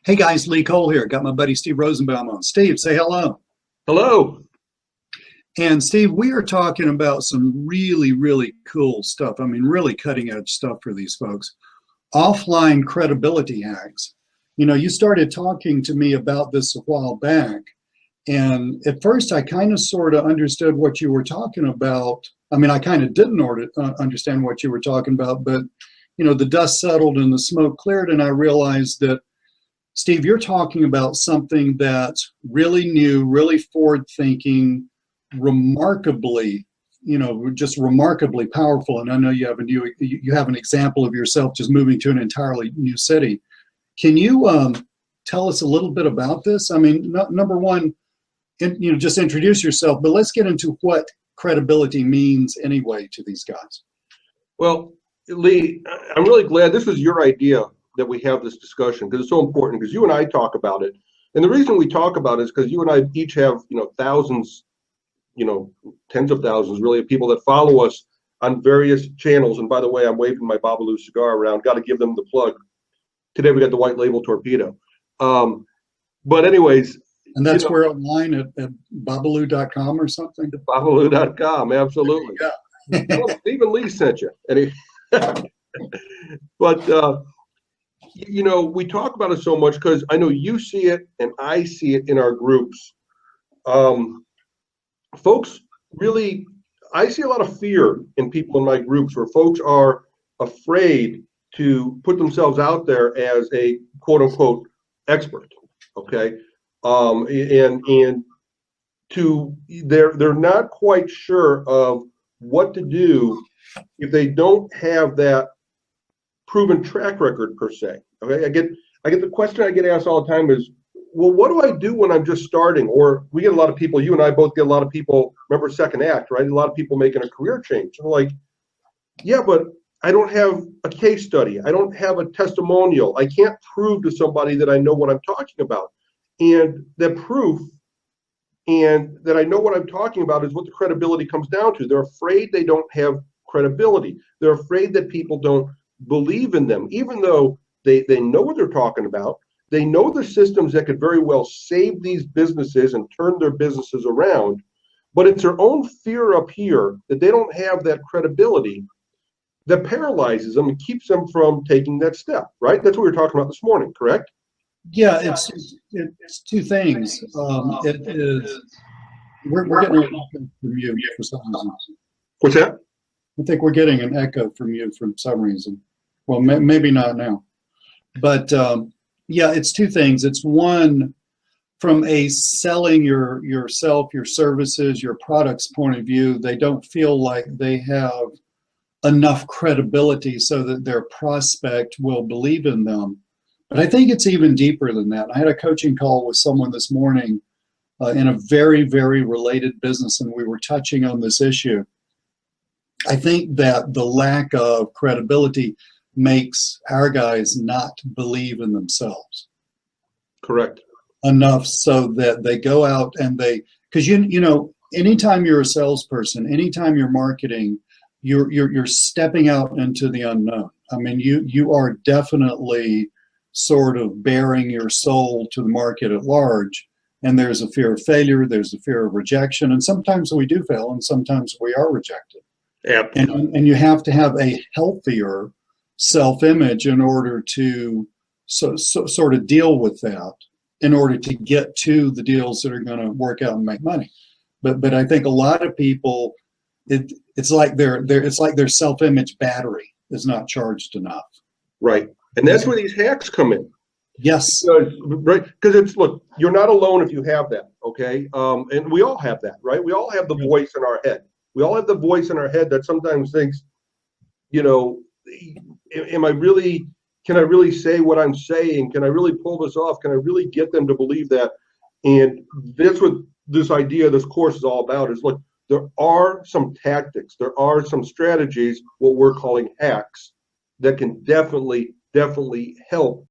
Hey guys, Lee Cole here. Got my buddy Steve Rosenbaum on. Steve, say hello. Hello. And Steve, we are talking about some really, really cool stuff. I mean, really cutting edge stuff for these folks. Offline credibility hacks. You know, you started talking to me about this a while back. And at first, I kind of sort of understood what you were talking about. I mean, I kind of didn't understand what you were talking about, but, you know, the dust settled and the smoke cleared, and I realized that Steve, you're talking about something that's really new, really forward-thinking, remarkably, just remarkably powerful. And I know you have an example of yourself just moving to an entirely new city. Can you tell us a little bit about this? I mean, number one, just introduce yourself, but let's get into what credibility means anyway to these guys. Well, Lee, I'm really glad this was your idea that we have this discussion, because it's so important, because you and I talk about it. And the reason we talk about it is because you and I each have, thousands, tens of thousands really of people that follow us on various channels. And by the way, I'm waving my Babalu cigar around. Got to give them the plug. Today we got the white label torpedo. But anyways. And that's where online at babalu.com or something? Babalu.com, absolutely. Yeah. Stephen Lee sent you. But, we talk about it so much because I know you see it and I see it in our groups. Folks really, I see a lot of fear in people in my groups where folks are afraid to put themselves out there as a quote unquote expert. Okay. And they're not quite sure of what to do if they don't have that proven track record per se. Okay, I get the question I get asked all the time is, well, what do I do when I'm just starting? Or we get a lot of people, you and I both get a lot of people, remember Second Act, right? A lot of people making a career change. And like, yeah, but I don't have a case study. I don't have a testimonial. I can't prove to somebody that I know what I'm talking about. And the proof and that I know what I'm talking about is what the credibility comes down to. They're afraid they don't have credibility. They're afraid that people don't believe in them, even though they know what they're talking about. They know the systems that could very well save these businesses and turn their businesses around, but it's their own fear up here that they don't have that credibility that paralyzes them and keeps them from taking that step, right? That's what we were talking about this morning, correct? Yeah, it's two things. It is we're getting an echo from you for some reason. What's that? I think we're getting an echo from you for some reason. Well, maybe not now. But yeah, it's two things. It's one, from a selling yourself, your services, your products point of view, they don't feel like they have enough credibility so that their prospect will believe in them. But I think it's even deeper than that. I had a coaching call with someone this morning in a very, very related business, and we were touching on this issue. I think that the lack of credibility makes our guys not believe in themselves. Correct. Enough so that they go out and because anytime you're a salesperson, anytime you're marketing, you're stepping out into the unknown. I mean, you are definitely sort of bearing your soul to the market at large, and there's a fear of failure, there's a fear of rejection, and sometimes we do fail and sometimes we are rejected. Yep. And you have to have a healthier self-image in order to sort of deal with that, in order to get to the deals that are going to work out and make money. But I think a lot of people, it's like their self-image battery is not charged enough. Right, and that's where these hacks come in. Yes. Right, because look, you're not alone if you have that. Okay, and we all have that, right? We all have the voice in our head. We all have the voice in our head that sometimes thinks, can I really say what I'm saying? Can I really pull this off? Can I really get them to believe that? And that's what this idea, this course is all about, is look, there are some tactics, there are some strategies, what we're calling hacks, that can definitely help